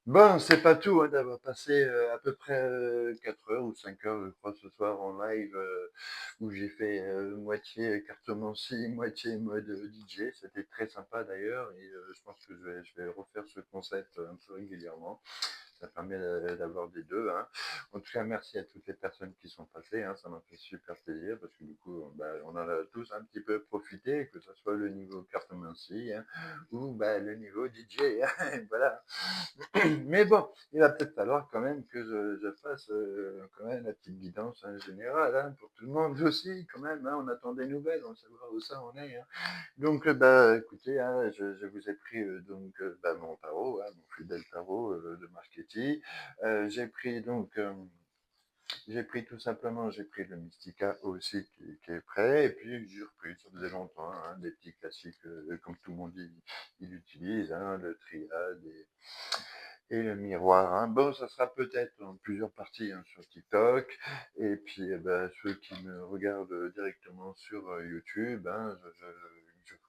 Bon, c'est pas tout hein, d'avoir passé à peu près 4 heures ou 5 heures, je crois, ce soir en live, où j'ai fait moitié cartomancie, moitié mode DJ. C'était très sympa d'ailleurs, et je pense que je vais refaire ce concept un peu régulièrement. Ça permet d'avoir des deux, hein. En tout cas, merci à toutes les personnes qui sont passées, hein, ça m'a fait super plaisir parce que du coup, bah, on en a tous un petit peu profité, que ce soit le niveau cartomancie, hein, ou bah, le niveau DJ, hein, voilà. Mais bon, il va peut-être falloir quand même que je fasse quand même la petite guidance hein, générale hein, pour tout le monde aussi, quand même. Hein, on attend des nouvelles, on sait savoir où ça en est. Hein. Donc, bah, écoutez, hein, je vous ai pris donc bah, mon tarot, hein, mon fidèle tarot de marketing. J'ai pris donc, j'ai pris tout simplement, j'ai pris le Mystica aussi qui est prêt, et puis j'ai repris, ça faisait longtemps, hein, des petits classiques comme tout le monde il utilise, hein, le triade et le miroir. Hein. Bon, ça sera peut-être en plusieurs parties hein, sur TikTok. Et puis, ben, ceux qui me regardent directement sur YouTube, hein,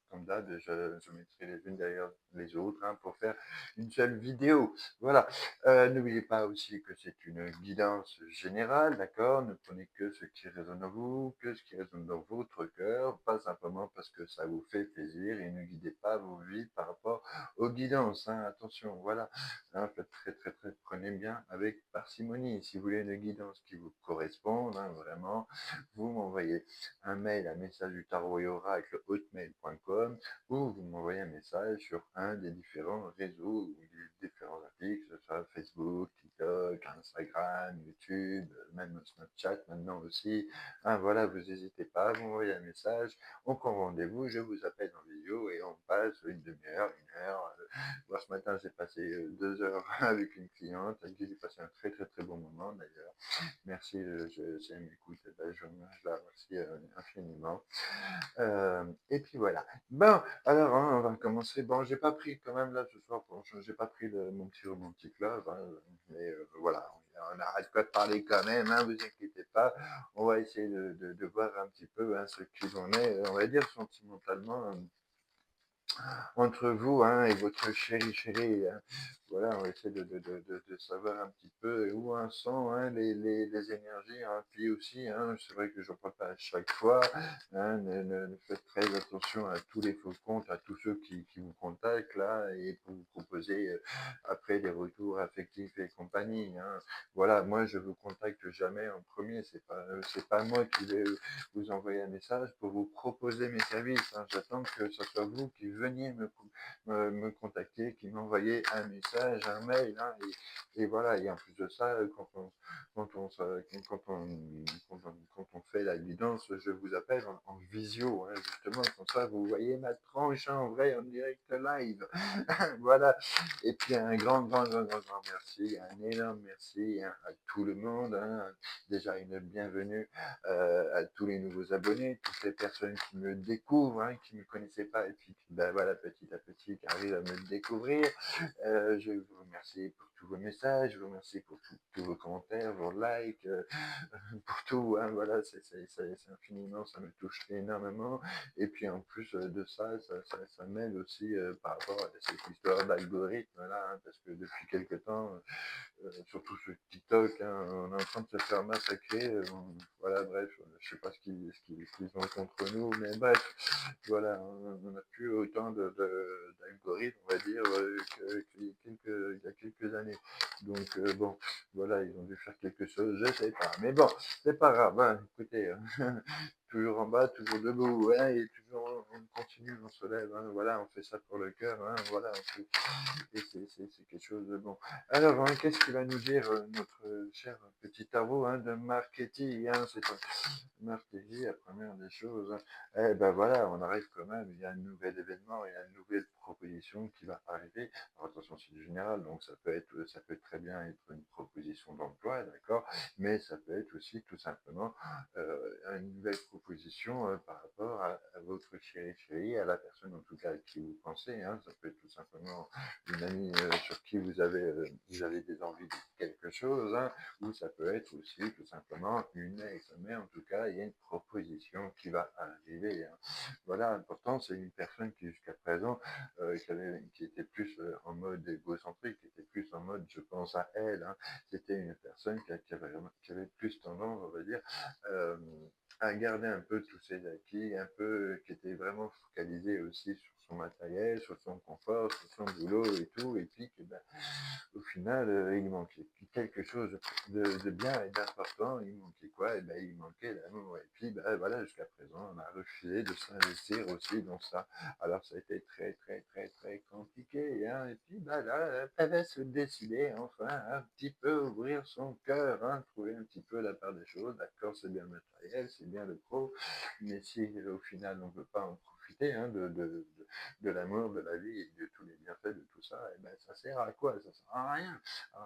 comme d'hab, je mettrai les unes derrière les autres hein, pour faire une seule vidéo. Voilà. N'oubliez pas aussi que c'est une guidance générale, d'accord? Ne prenez que ce qui résonne en vous, que ce qui résonne dans votre cœur, pas simplement parce que ça vous fait plaisir et ne guidez pas vos vies par rapport aux guidances. Hein. Attention, voilà. Hein, faites prenez bien avec parcimonie. Si vous voulez une guidance qui vous corresponde, hein, vraiment, vous m'envoyez un mail à message du tarot et oracle hotmail.com ou vous m'envoyez un message sur un des différents réseaux ou des différents applis, que ce soit Facebook, TikTok, Instagram, YouTube, même Snapchat maintenant aussi. Hein, voilà, vous n'hésitez pas, vous m'envoyez un message, on prend rendez-vous, je vous appelle en vidéo et on passe une demi-heure, une heure, moi, ce matin, j'ai passé 2 heures avec une cliente avec qui j'ai passé un très bon moment d'ailleurs. Merci, si elle m'écoute, eh ben, je la remercie infiniment. Et puis voilà. Bon, alors, hein, on va commencer. Bon, j'ai pas pris quand même là ce soir, bon, j'ai pas pris mon petit romantique love, hein, mais voilà, on n'arrête pas de parler quand même, hein, vous inquiétez pas. On va essayer de voir un petit peu hein, ce qu'il en est, on va dire sentimentalement. Entre vous hein, et votre chéri. Hein. Voilà, on essaie de savoir un petit peu où en sont hein, les énergies. Hein. Puis aussi, hein, c'est vrai que je n'en parle pas à chaque fois. Hein, faites très attention à tous les faux comptes, à tous ceux qui vous contactent là et pour vous proposer après des retours affectifs et compagnie. Hein. Voilà, moi je vous contacte jamais en premier. C'est pas moi qui vais vous envoyer un message pour vous proposer mes services. Hein. J'attends que ce soit vous qui veniez me contacter, qui m'envoyez un message, un mail. Hein, et voilà, et en plus de ça, quand on, se- quand on fait la guidance, je vous appelle en visio, hein, justement, comme ça, vous voyez ma tranche en vrai, en direct live. Voilà. Et puis un grand merci, un énorme merci hein, à tout le monde. Hein. Déjà une bienvenue à tous les nouveaux abonnés, toutes les personnes qui me découvrent, hein, qui ne me connaissaient pas et puis ben voilà, petit à petit qui arrivent à me découvrir. Je vous remercie pour tous vos messages, je vous remercie pour tous vos commentaires, vos likes, pour tout. Hein, voilà, c'est infiniment, ça me touche énormément. Et puis en plus de ça, ça m'aide aussi par rapport à cette histoire d'algorithme là, hein, parce que depuis quelque temps, surtout sur TikTok, hein, on est en train de se faire massacrer. Voilà, bref, je sais pas ce qu'ils ont contre nous, mais bref, voilà, on n'a plus autant d'algorithmes, on va dire, qu'il y a quelques années. Donc, bon, voilà, ils ont dû faire quelque chose, je sais pas. Mais bon, c'est pas grave, hein, écoutez, toujours en bas, toujours debout, hein, et toujours on continue, on se lève, hein, voilà, on fait ça pour le cœur, hein, voilà, et c'est quelque chose de bon. Alors, hein, qu'est-ce qu'il va nous dire notre cher petit tarot hein, de marketing hein, c'est un marketing, la première des choses. Hein. Eh ben voilà, on arrive quand même, il y a un nouvel événement, il y a une nouvelle proposition qui va arriver. Alors, attention, c'est du général, donc ça peut très bien être une proposition d'emploi, d'accord, mais ça peut être aussi tout simplement une nouvelle proposition par rapport à votre chéri, à la personne en tout cas à qui vous pensez. Hein. Ça peut être tout simplement une amie sur qui vous avez des envies de quelque chose, hein, ou ça peut être aussi tout simplement une ex. Mais en tout cas, il y a une proposition qui va arriver. Hein. Voilà, l'important, c'est une personne qui jusqu'à présent, qui était plus en mode égocentrique, qui était plus en mode je pense à elle, hein. C'était une personne qui avait plus tendance, on va dire, euh, à garder un peu tous ses acquis, un peu, qui était vraiment focalisée aussi sur son matériel, sur son confort, sur son boulot et tout, et puis que, ben, au final, il manquait quelque chose de bien et d'important. Il manquait quoi? Et ben, il manquait l'amour. Et puis, ben, voilà, jusqu'à présent, on a refusé de s'investir aussi dans ça. Alors, ça a été très, très, très, très compliqué, hein. Et puis, ben, là, elle va se décider, enfin, un petit peu ouvrir son cœur, hein, trouver un petit peu la part des choses. D'accord, c'est bien le matériel, c'est bien le pro, mais si au final, on ne veut pas en profiter, hein, de l'amour, de la vie et de tous les bienfaits de tout ça, et ben, ça sert à quoi? Ça sert à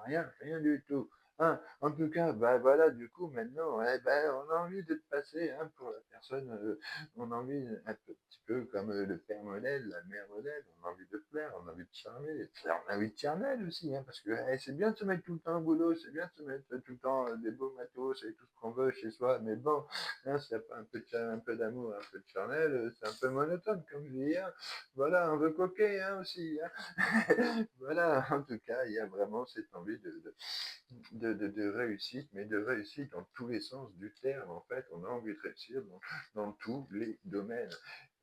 rien, rien du tout. Hein, en tout cas, bah voilà, du coup, maintenant, eh ben, on a envie de te passer, hein, pour la personne, on a envie petit peu comme le père modèle, la mère modèle, on a envie de plaire, on a envie de charmer, et puis on a envie de charmer elle aussi, hein, parce que c'est bien de se mettre tout le temps au boulot, c'est bien de se mettre tout le temps des beaux matos et tout ce qu'on veut chez soi, mais bon, hein, s'il n'y a pas un peu un peu d'amour, un peu de charnel, c'est un peu monotone, comme je dis, hein. Voilà, on veut coquer, hein, aussi, hein. Voilà, en tout cas, il y a vraiment cette envie de réussite, mais de réussite dans tous les sens du terme. En fait, on a envie de réussir dans tous les domaines.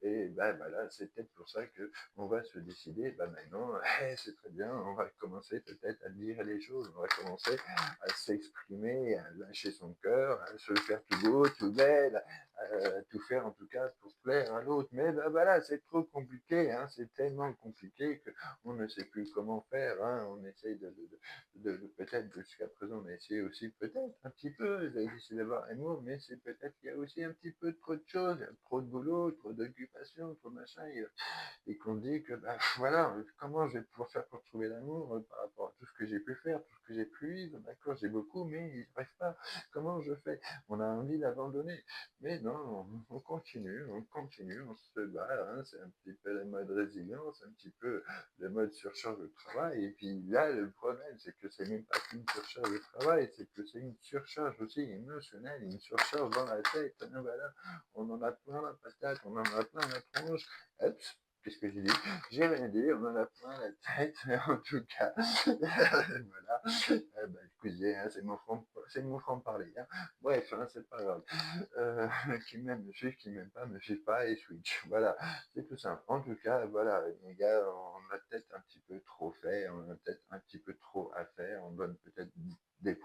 Et ben voilà, c'est peut-être pour ça que on va se décider, ben maintenant, c'est très bien, on va commencer peut-être à dire les choses, on va commencer à s'exprimer, à lâcher son cœur, à se faire tout beau, tout belle, à tout faire en tout cas pour plaire à l'autre. Mais ben voilà, c'est trop compliqué, hein, c'est tellement compliqué qu'on ne sait plus comment faire, hein, on essaye peut-être jusqu'à présent, on a essayé aussi peut-être un petit peu d'essayer d'avoir un mot, mais c'est peut-être qu'il y a aussi un petit peu trop de choses, trop de boulot, trop d'occupation, trop de machin, et qu'on dit que bah, voilà, comment je vais pouvoir faire pour trouver l'amour par rapport à tout ce que j'ai pu faire, tout ce que j'ai pu vivre, d'accord, j'ai beaucoup, mais il n'arrive pas, comment je fais? On a envie d'abandonner, mais non, on continue, on se bat, hein, c'est un petit peu la mode résilience, un petit peu le mode surcharge de travail, et puis là, le problème, c'est que c'est même pas qu'une surcharge de travail, c'est que c'est une surcharge aussi émotionnelle, une surcharge dans la tête, hein, voilà, on en a plein la patate, on en a plein la tronche. Hop, qu'est-ce que j'ai dit? J'ai rien dit, on en a plein la tête, mais en tout cas, voilà. Excusez, hein, c'est mon franc-parler, hein. Bref, hein, c'est pas grave. Euh, qui m'aime me suit, qui m'aime pas me suit pas et switch. Voilà, c'est tout simple. En tout cas, voilà, les gars, on a peut-être un petit peu trop fait, on a peut-être un petit peu trop à faire, on donne peut-être des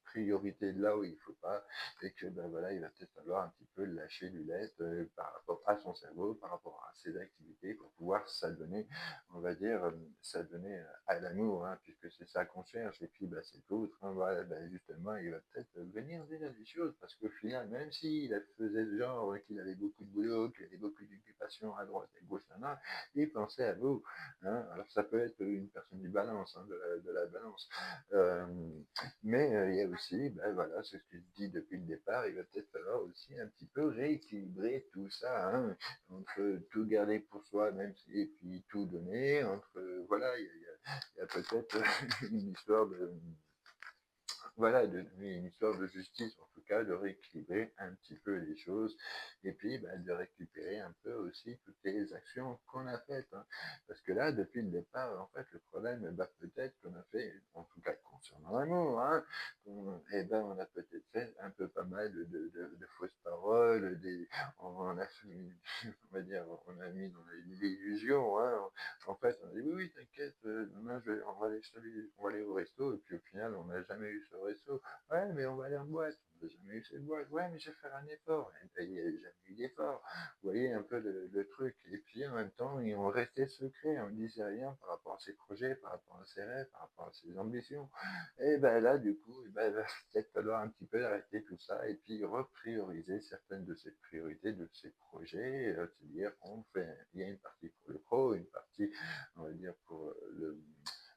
priorités là où il faut pas, et que ben voilà, il va peut-être falloir un petit peu lâcher du lest par rapport à son cerveau, par rapport à ses activités, pour pouvoir s'adonner, on va dire, s'adonner à l'amour, hein, puisque c'est ça qu'on cherche, et puis ben, c'est l'autre, hein, voilà, ben, justement, il va peut-être venir dire des choses, parce qu'au final, même s'il faisait le genre qu'il avait beaucoup de boulot, qu'il avait beaucoup d'occupations à droite et à gauche, là, il pensait à vous, hein. Alors ça peut être une personne du balance, hein, de la balance. Euh, mais il y a aussi, ben voilà, c'est ce que je dis depuis le départ, il va peut-être falloir aussi un petit peu rééquilibrer tout ça, hein, entre tout garder pour soi, même si, et puis tout donner, entre, voilà, il y a peut-être une histoire de, voilà, une histoire de justice, en tout cas, de rééquilibrer un petit peu les choses, et puis bah, de récupérer un peu aussi toutes les actions qu'on a faites, hein. Parce que là, depuis le départ, en fait, le problème, bah, peut-être qu'on a fait, en tout cas concernant l'amour, hein, eh ben, on a peut-être fait un peu pas mal de fausses paroles, on a fait, on va dire, on a mis dans l'illusion, hein. En fait, on a dit oui, oui, t'inquiète, demain on va aller, on va aller au resto, et puis au final, on n'a jamais eu ce resto. Ouais, mais on va aller en boîte, on n'a jamais eu cette boîte. Ouais, mais je vais faire un effort. Et ben, il n'y a jamais eu d'effort. Vous voyez un peu le truc. Et puis en même temps, ils ont resté secrets, on ne disait rien par rapport à ses projets, par rapport à ses rêves, par rapport à ses ambitions. Et ben là, du coup, eh ben, il va peut-être falloir un petit peu arrêter tout ça et puis reprioriser certaines de ses priorités, de ses projets. C'est-à-dire, il y a une partie pour le pro, une partie, on va dire, pour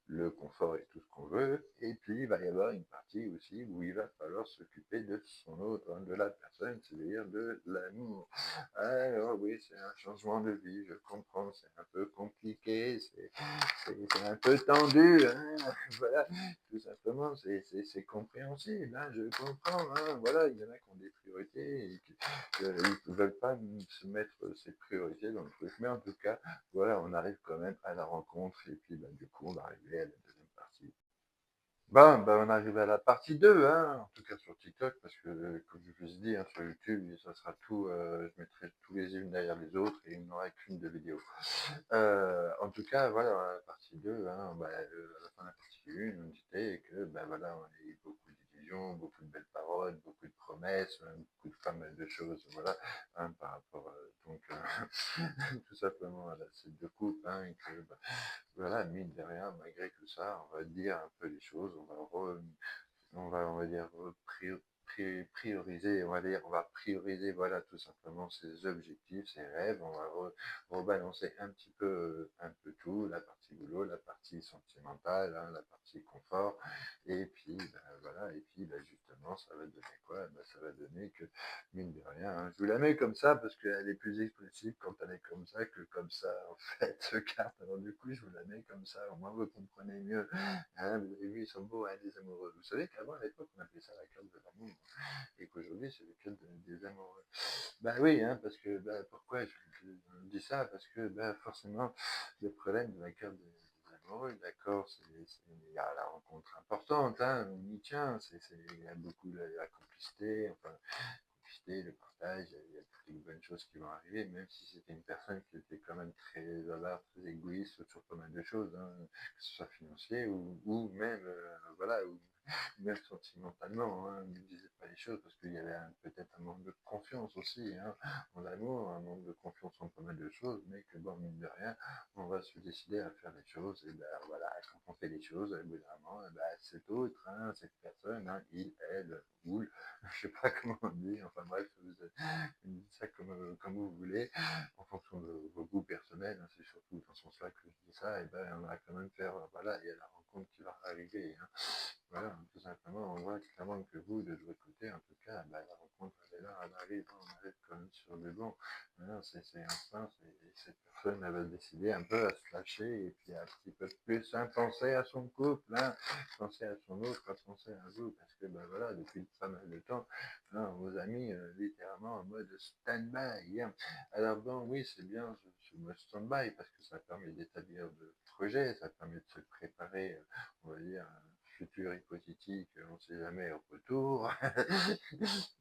le confort et tout ce qu'on veut. Et puis, il va y avoir une partie aussi où il va falloir s'occuper de son autre, hein, de la personne, c'est-à-dire de l'amour. Alors oui, c'est un changement de vie, je comprends, c'est un peu compliqué, c'est un peu tendu, hein, voilà, tout simplement, c'est compréhensible, hein, je comprends, hein, voilà, il y en a qui ont des priorités et qui ne veulent pas se mettre ces priorités dans le truc, mais en tout cas, voilà, on arrive quand même à la rencontre et puis bah, du coup, on va arriver à la deuxième partie. On arrive à la partie 2, hein, en tout cas sur TikTok, parce que, comme je vous ai dit, hein, sur YouTube, ça sera tout, je mettrai tous les unes derrière les autres et il n'y aura qu'une de vidéo. En tout cas, voilà, la partie 2, hein, à la fin de la partie 1, on disait que, voilà, on a eu beaucoup d'illusions, beaucoup de belles paroles, beaucoup de promesses, beaucoup de pas mal de choses, voilà, hein, par rapport, tout simplement à cette de couple, hein, et que, voilà, mine de rien, malgré tout ça, on va dire un peu les choses, on va dire, prioriser, on va dire, on va prioriser, voilà, tout simplement ses objectifs, ses rêves, on va rebalancer un peu tout, la partie boulot, la partie sentimentale, hein, la partie confort, et puis, voilà, et puis, justement, ça va donner quoi? Ça va donner que, mine de rien, hein, je vous la mets comme ça parce qu'elle est plus expressive quand elle est comme ça que comme ça, en fait, ce carte. Alors, du coup, je vous la mets comme ça, au moins vous comprenez mieux. Hein, vous avez vu, ils sont beaux, hein, les amoureux. Vous savez qu'avant, à l'époque, on appelait ça la carte de l'amour, et qu'aujourd'hui, c'est la carte des amoureux. Bah oui, hein, parce que, pourquoi je dis ça? Parce que, forcément, le problème de la carte des amoureux, d'accord, il y a la rencontre importante, hein, on y tient, il y a beaucoup la complicité, enfin, le partage, il y a toutes les bonnes choses qui vont arriver, même si c'était une personne qui était quand même très avare, très égoïste sur pas mal de choses, hein, que ce soit financier ou même, voilà, ou même sentimentalement, hein, ne disait pas les choses parce qu'il y avait peut-être un manque de confiance aussi, hein, en amour, un manque de confiance en pas mal de choses, mais que bon, mine de rien, on va se décider à faire les choses, et voilà, quand on fait les choses, au bout d'un moment, cet autre, hein, cette personne, hein, il, elle, ou je sais pas comment on dit, enfin bref, vous dites ça comme vous voulez, en fonction de vos goûts personnels, hein, c'est surtout dans ce sens-là que je dis ça, et on va quand même faire, voilà, il y a la rencontre qui va arriver, hein. Voilà, tout simplement, on voit clairement que vous, de votre côté, en tout cas, la rencontre, elle est là, elle arrive, on arrive quand même sur le banc. Voilà, c'est instinct, cette personne, elle va décider un peu à se lâcher et puis un petit peu plus hein, penser à son couple, hein, penser à son autre, à penser à vous, parce que voilà, depuis pas mal de temps, hein, vos amis, littéralement en mode stand-by. Hein. Alors bon, oui, c'est bien ce mode stand-by parce que ça permet d'établir de projets, ça permet de se préparer, on va dire, futur hypothétique, on ne sait jamais au retour,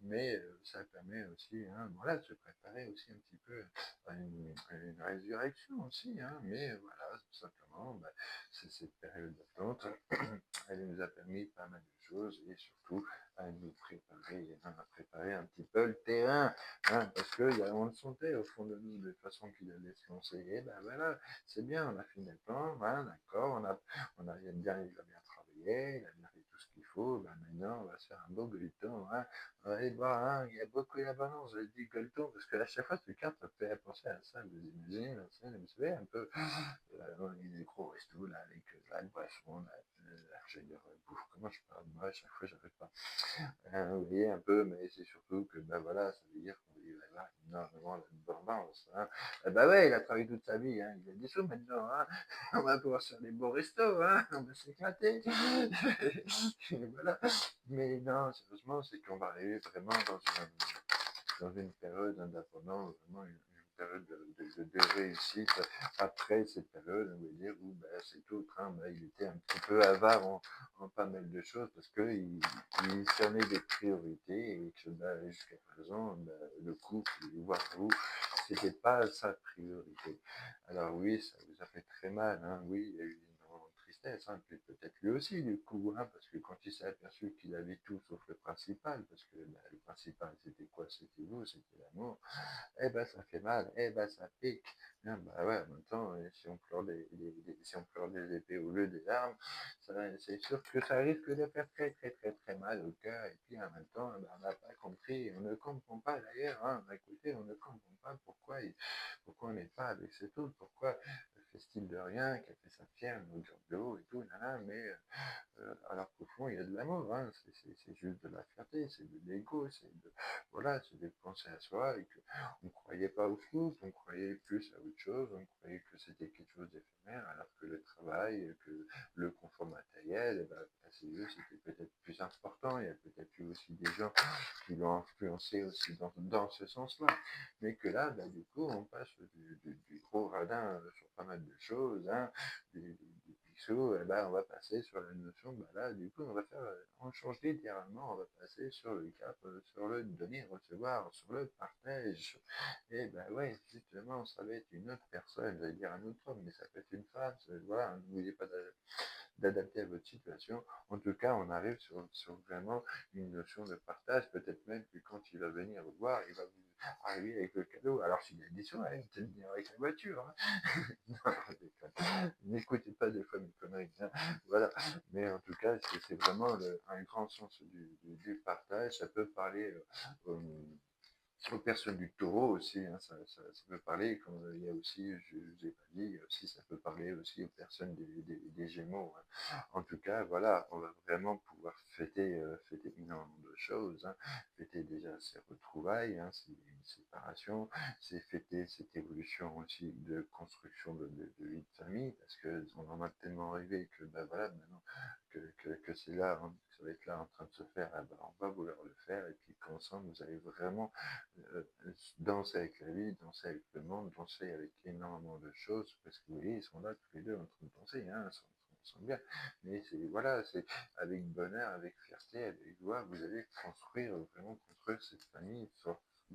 mais ça permet aussi voilà, de se préparer aussi un petit peu à une résurrection aussi, hein, mais voilà, tout simplement, c'est cette période d'attente, elle nous a permis pas mal de choses et surtout à nous préparer, hein, à préparer un petit peu le terrain, hein, parce qu'on le sentait au fond de nous de façon qu'il allait se lancer, et voilà, c'est bien, on a fini le plan, voilà, d'accord, il a bien travaillé, il a bien fait tout ce qu'il faut, maintenant on va se faire un beau gueuleton, hein. On va aller voir, hein, il y a beaucoup d'abondance, je dis gueuleton, parce qu'à chaque fois cette carte ça fait penser à ça, vous imaginez, la scène, vous savez, un peu, il y a des gros restos là, avec la boisson, je veux dire, bouffe, comment je parle, moi à chaque fois j'arrive pas. Vous voyez un peu, mais c'est surtout que voilà, ça veut dire qu'on va y avoir énormément d'abondance. Hein. Ouais, il a travaillé toute sa vie, hein. Il a des sous maintenant, hein. On va pouvoir se faire des beaux restos, hein. On va s'éclater. Voilà. Mais non, sérieusement, c'est qu'on va arriver vraiment dans une période d'indépendance, vraiment une période de réussite. Après cette période, on va dire, où cet autre, hein, il était un petit peu avare en pas mal de choses parce qu'il il cernait des priorités et que jusqu'à présent, le couple, voire vous, c'était pas sa priorité. Alors oui, ça vous a fait très mal, hein, oui, il y a eu énormément de tristesse, hein, puis peut-être lui aussi du coup, hein, parce que quand il s'est aperçu qu'il avait tout sauf le principal, parce que le principal c'était quoi? C'était vous, c'était l'amour, ça fait mal, ça pique. Ah, ouais, en même temps, si on pleure si on pleure des épées au lieu des armes, c'est sûr que ça risque de faire très très très très mal au cœur. Et puis en même temps, on n'a pas compris, on ne comprend pas d'ailleurs, hein, écoutez, on ne comprend pas pourquoi on n'est pas avec cet autre, pourquoi fait-il de rien, qu'elle fait sa fière, nous de haut et tout, mais alors qu'au fond, il y a de l'amour, hein, c'est juste de la fierté, c'est de l'ego, voilà, c'est de penser à soi et qu'on ne croyait pas au foot, on croyait plus à autre chose, on croyait que c'était quelque chose d'éphémère, alors que le travail, que le confort matériel, à ses yeux, c'était peut-être plus important. Il y a peut-être eu aussi des gens qui l'ont influencé aussi dans ce sens-là. Mais que là, du coup, on passe du gros radin sur pas mal de choses, hein, sous, et ben, on va passer sur la notion, bah là, du coup, on change littéralement, on va passer sur le cap, sur le donner, recevoir, sur le partage. Et ben ouais, justement, ça va être une autre personne, j'allais dire un autre homme, mais ça peut être une femme, voilà, n'oubliez pas d'adapter à votre situation. En tout cas, on arrive sur vraiment une notion de partage. Peut-être même que quand il va venir vous voir, il va vous arriver avec le cadeau. Alors, s'il y a des soins, peut-être venir avec la voiture. Hein. Non, je déconne. N'écoutez pas des fois mes conneries. Hein. Voilà. Mais en tout cas, c'est vraiment un grand sens du partage. Ça peut parler aux personnes du taureau aussi, hein, ça peut parler, comme il y a aussi, je ne vous ai pas dit, aussi, ça peut parler aussi aux personnes des Gémeaux. Hein. En tout cas, voilà, on va vraiment pouvoir fêter énormément de choses, hein. Fêter déjà ces retrouvailles, hein, ces séparations, c'est fêter cette évolution aussi de construction de vie de famille, parce qu'on en a tellement rêvé que, bah voilà, maintenant que c'est là, hein, que ça va être là en train de se faire, eh ben, on va vouloir le faire, et puis qu'ensemble, vous allez vraiment euh, danser avec la vie, danser avec le monde, danser avec énormément de choses, parce que vous voyez, ils sont là tous les deux en train de danser, hein, ils sont bien. Mais c'est voilà, c'est avec bonheur, avec fierté, avec joie, vous allez construire, vraiment construire cette famille,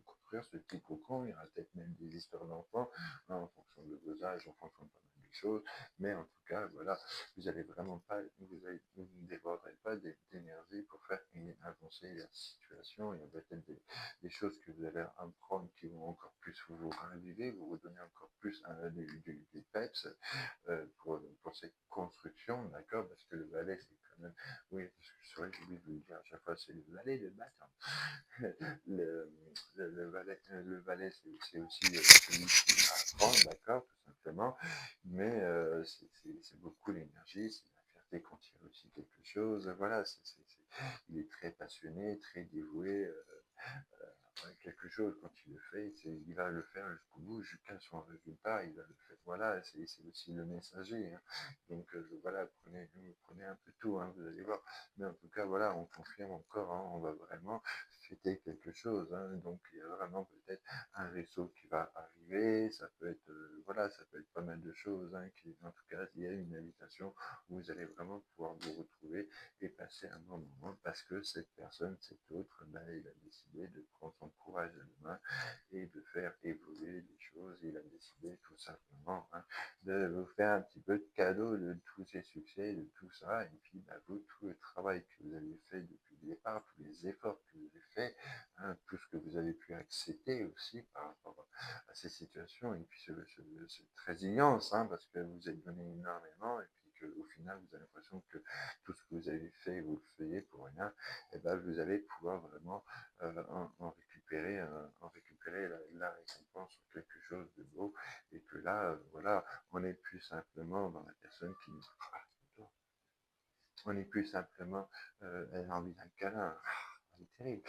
construire ce petit cocon. Il y aura peut-être même des histoires d'enfants, hein, en fonction de vos âges, en fonction de pas mal de choses. Mais en tout cas, voilà, vous allez vraiment pas, vous ne déborderez pas d'énergie pour faire avancer la situation. Il y a peut-être des choses que vous allez apprendre qui vont encore plus vous raviver, vous donner encore plus du peps pour cette construction, d'accord. Parce que le valet, c'est quand même, oui, parce que c'est vrai que j'ai oublié de vous le dire à chaque fois, c'est le valet de bâton. le, le valet c'est aussi celui qui apprend, d'accord, tout simplement, mais c'est beaucoup l'énergie, c'est la fierté quand il réussit quelque chose, voilà, il est très passionné, très dévoué, quelque chose, quand il le fait, il va le faire jusqu'au bout, jusqu'à son résultat, il va le faire. Voilà, c'est aussi le messager. Hein. Donc voilà, prenez un peu tout, hein, vous allez voir. Mais en tout cas, voilà, on confirme encore, hein, on va vraiment fêter quelque chose. Hein. Donc il y a vraiment peut-être un vaisseau qui va arriver, ça peut être, voilà, ça peut être pas mal de choses. Hein, en tout cas, il y a une invitation où vous allez vraiment pouvoir vous retrouver et passer un bon moment parce que cette personne, cet autre, ben, il a décidé de prendre son courage à la main et de faire évoluer les choses. Il a décidé tout simplement, hein, de vous faire un petit peu de cadeau de tous ses succès, de tout ça. Et puis, ben, vous, tout le travail que vous avez fait depuis le départ, tous les efforts que vous avez fait, hein, tout ce que vous avez pu accepter aussi par rapport à ces situations, et puis cette résilience, hein, parce que vous êtes donné énormément, et puis qu'au final, vous avez l'impression que tout ce que vous avez fait, vous le faisiez pour rien, et ben vous allez pouvoir vraiment en récupérer la récompense sur quelque chose de beau, et que là, voilà, on n'est plus simplement dans la personne qui on n'est plus simplement, elle a envie d'un câlin. Elle est terrible.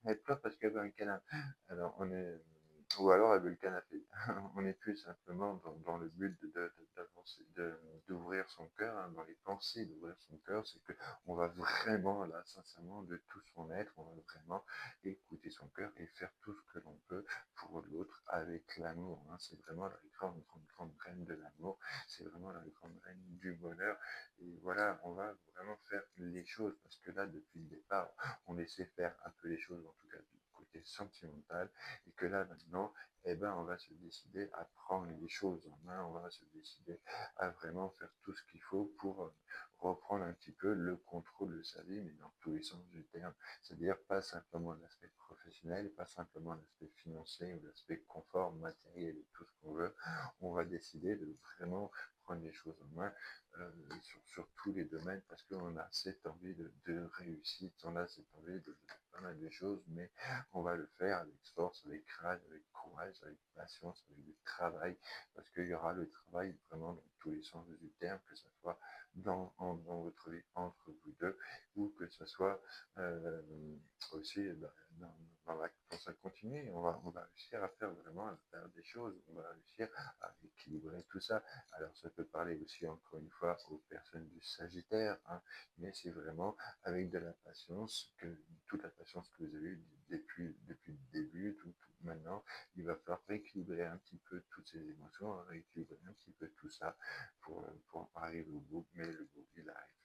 Elle pleure parce qu'elle veut un câlin. Alors, ou alors elle veut le canapé. On n'est plus simplement dans le but d'avancer, d'ouvrir son cœur, hein, dans les pensées d'ouvrir son cœur, c'est que on va vraiment, là, sincèrement, de tout son être, on va vraiment écouter son cœur et faire tout ce que l'on peut pour l'autre avec l'amour. Hein. C'est vraiment la grande, grande, grande reine de l'amour. C'est vraiment la grande reine du bonheur. Et voilà, on va vraiment faire les choses parce que là, depuis le départ, on laissait faire un peu les choses, en tout cas du côté sentimental, et que là, maintenant, eh ben, on va se décider à prendre les choses en main, on va se décider à vraiment faire tout ce qu'il faut pour reprendre un petit peu le contrôle de sa vie, mais dans tous les sens du terme. C'est-à-dire pas simplement l'aspect professionnel, pas simplement l'aspect financier ou l'aspect confort matériel et tout ce qu'on veut. On va décider de vraiment prendre les choses en main sur tous les domaines parce qu'on a cette envie de réussite, on a cette envie de pas mal de choses, mais on va le faire avec force, avec courage, avec patience, avec du travail, parce qu'il y aura le travail vraiment dans tous les sens du terme, que ce soit dans votre vie entre vous deux, ou que ce soit aussi quand ça continue, on va réussir à faire vraiment à faire des choses, on va réussir à équilibrer tout ça. Alors ça peut parler aussi encore une fois aux personnes du Sagittaire, hein, mais c'est vraiment avec de la patience, toute la patience que vous avez eue depuis le début, tout maintenant, il va falloir rééquilibrer un petit peu toutes ces émotions, rééquilibrer un petit peu tout ça pour arriver au bout, mais le bout, il arrive.